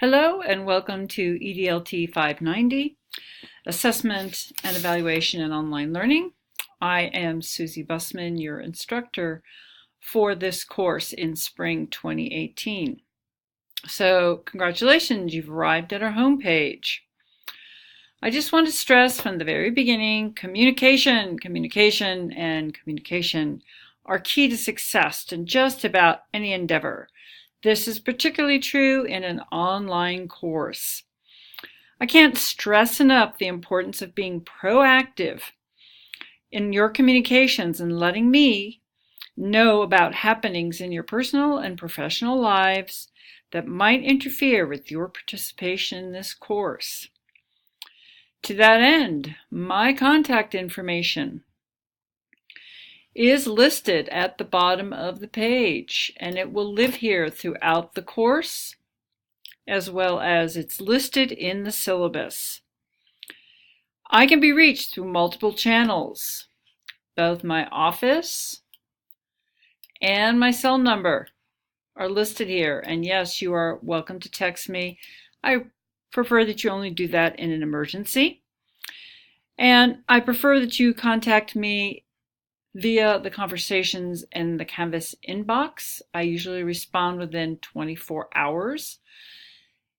Hello and welcome to EDLt 590, Assessment and Evaluation in Online Learning. I am Susie Bussman, your instructor for this course in spring 2018. So congratulations, you've arrived at our homepage. I just want to stress from the very beginning, communication are key to success in just about any endeavor. This is particularly true in an online course. I can't stress enough the importance of being proactive in your communications and letting me know about happenings in your personal and professional lives that might interfere with your participation in this course. To that end, my contact information is listed at the bottom of the page, and it will live here throughout the course, as well as it's listed in the syllabus. I can be reached through multiple channels. Both my office and my cell number are listed here, and yes, you are welcome to text me. I prefer that you only do that in an emergency, and I prefer that you contact me via the conversations in the Canvas inbox. I usually respond within 24 hours.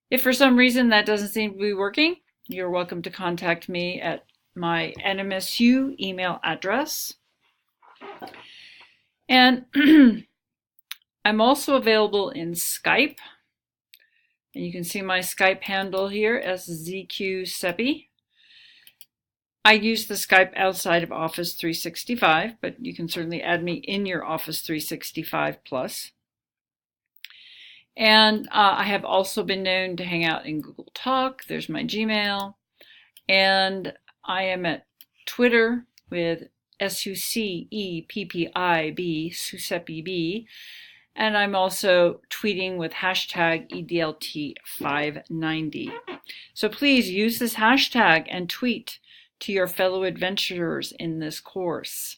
If for some reason that doesn't seem to be working, you're welcome to contact me at my NMSU email address. And I'm also available in Skype. And you can see my Skype handle here as ZQSepi. I use the Skype outside of Office 365, but you can certainly add me in your Office 365 Plus. And I have also been known to hang out in Google Talk. There's my Gmail. And I am at Twitter with SUCEPPIB, SUSEPIB. And I'm also tweeting with hashtag EDLt590. So please use this hashtag and tweet to your fellow adventurers in this course.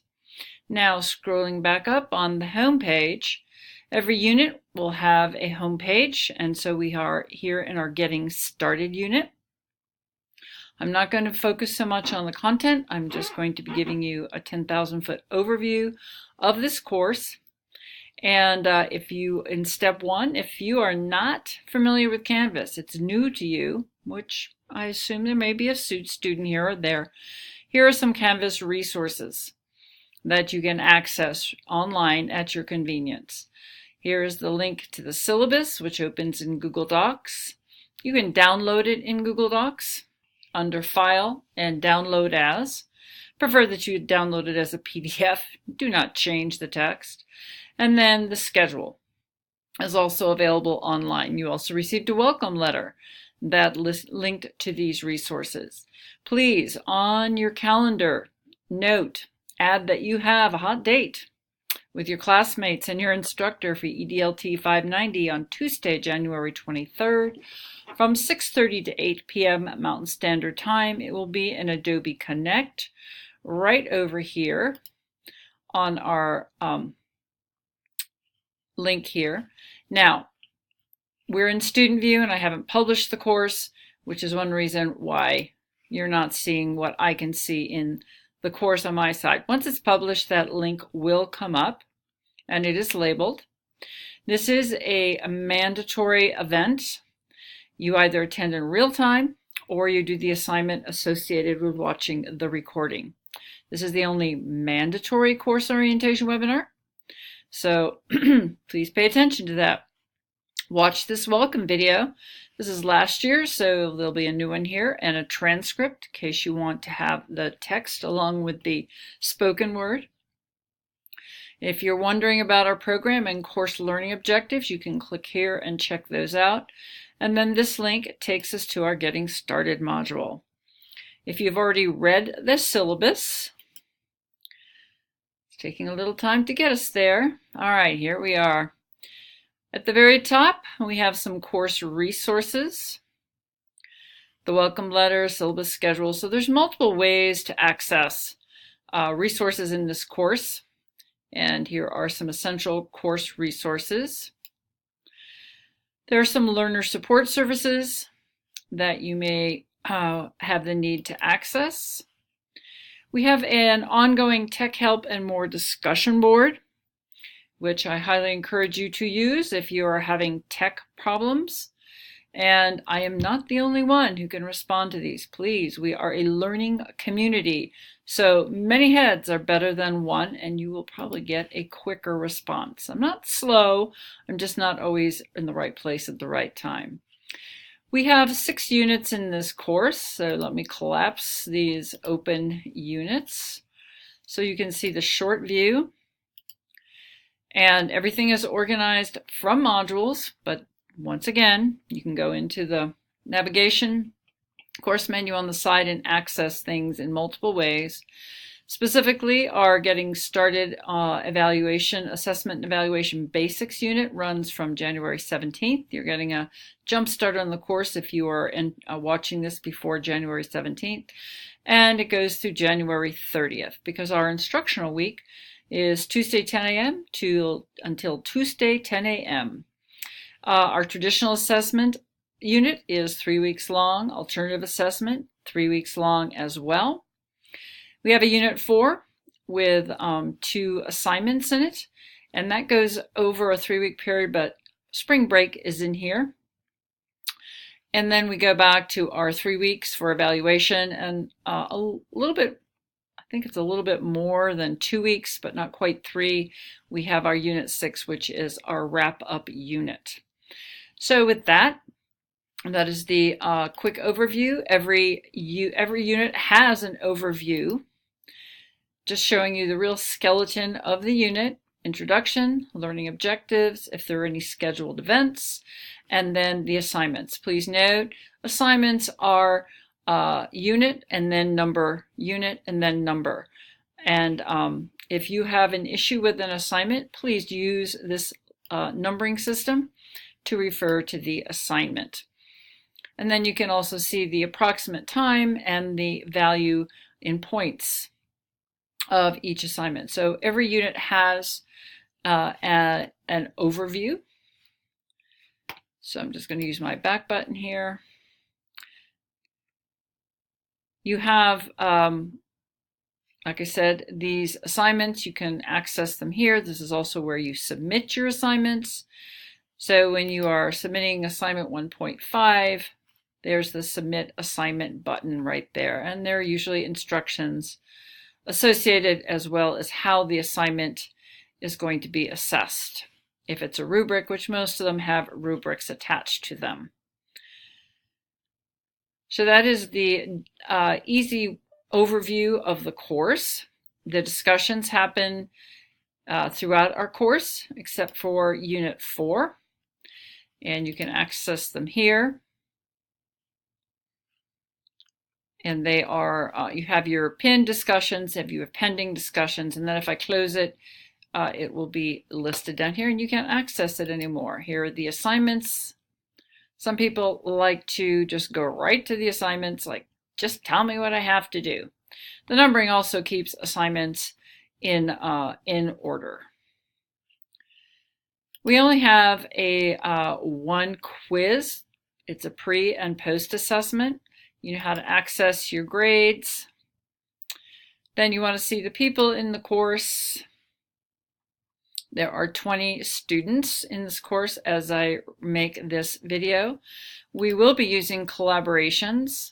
Now, scrolling back up on the home page, every unit will have a home page, and so we are here in our Getting Started unit. I'm not going to focus so much on the content. I'm just going to be giving you a 10,000-foot overview of this course. And in step one, if you are not familiar with Canvas, it's new to you, which I assume there may be a student here or there. Here are some Canvas resources that you can access online at your convenience. Here is the link to the syllabus, which opens in Google Docs. You can download it in Google Docs under File and Download As. Prefer that you download it as a PDF. Do not change the text. And then the schedule is also available online. You also received a welcome letter that linked to these resources. Please, on your calendar, add that you have a hot date with your classmates and your instructor for EDLt 590 on Tuesday, January 23rd from 6:30 to 8 p.m. Mountain Standard Time. It will be in Adobe Connect right over here on our link here. Now, we're in student view and I haven't published the course, which is one reason why you're not seeing what I can see in the course on my side. Once it's published, that link will come up and it is labeled. This is a mandatory event. You either attend in real time or you do the assignment associated with watching the recording. This is the only mandatory course orientation webinar. So please pay attention to that. Watch this welcome video. This is last year, so there'll be a new one here and a transcript in case you want to have the text along with the spoken word. If you're wondering about our program and course learning objectives, you can click here and check those out. And then this link takes us to our Getting Started module. If you've already read the syllabus, it's taking a little time to get us there. All right, here we are. At the very top, we have some course resources, the welcome letter, syllabus schedule. So there's multiple ways to access resources in this course. And here are some essential course resources. There are some learner support services that you may have the need to access. We have an ongoing tech help and more discussion board, which I highly encourage you to use if you are having tech problems. And I am not the only one who can respond to these. Please, we are a learning community. So many heads are better than one, and you will probably get a quicker response. I'm not slow, I'm just not always in the right place at the right time. We have 6 units in this course, so let me collapse these open units so you can see the short view. And everything is organized from modules, but once again, you can go into the navigation course menu on the side and access things in multiple ways. Specifically, our Getting Started Assessment and Evaluation Basics unit runs from January 17th. You're getting a jump start on the course if you are watching this before January 17th. And it goes through January 30th because our instructional week is Tuesday 10 a.m. until Tuesday 10 a.m. Our traditional assessment unit is 3 weeks long. Alternative assessment, 3 weeks long as well. We have a unit 4 with 2 assignments in it, and that goes over a 3-week period, but spring break is in here. And then we go back to our 3 weeks for evaluation, and a little bit, I think it's a little bit more than 2 weeks, but not quite 3. We have our unit 6, which is our wrap-up unit. So with that is the quick overview. Every unit has an overview, just showing you the real skeleton of the unit, introduction, learning objectives, if there are any scheduled events, and then the assignments. Please note, assignments are unit and then number, unit and then number. And if you have an issue with an assignment, please use this numbering system to refer to the assignment. And then you can also see the approximate time and the value in points of each assignment. So every unit has an overview. So I'm just going to use my back button here. You have, like I said, these assignments. You can access them here. This is also where you submit your assignments. So when you are submitting assignment 1.5, there's the submit assignment button right there. And there are usually instructions associated as well as how the assignment is going to be assessed. If it's a rubric, which most of them have rubrics attached to them. So that is the easy overview of the course. The discussions happen throughout our course, except for Unit 4. And you can access them here. And they are, you have your pinned discussions, if you have pending discussions, and then if I close it, it will be listed down here and you can't access it anymore. Here are the assignments. Some people like to just go right to the assignments, like just tell me what I have to do. The numbering also keeps assignments in order. We only have a one quiz. It's a pre and post assessment. You know how to access your grades. Then you want to see the people in the course. There are 20 students in this course as I make this video. We will be using collaborations.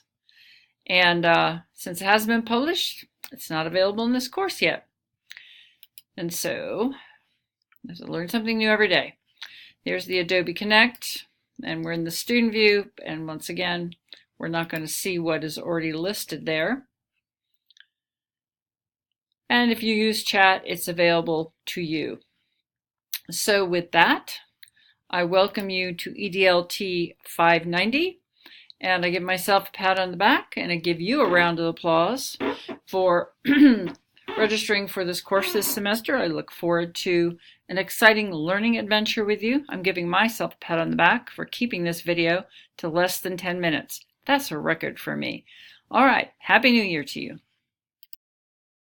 And since it hasn't been published, it's not available in this course yet. And so, I learn something new every day. There's the Adobe Connect, and we're in the student view. And once again, we're not going to see what is already listed there. And if you use chat, it's available to you. So with that, I welcome you to EDLt 590, and I give myself a pat on the back, and I give you a round of applause for registering for this course this semester. I look forward to an exciting learning adventure with you. I'm giving myself a pat on the back for keeping this video to less than 10 minutes. That's a record for me. All right, Happy New Year to you.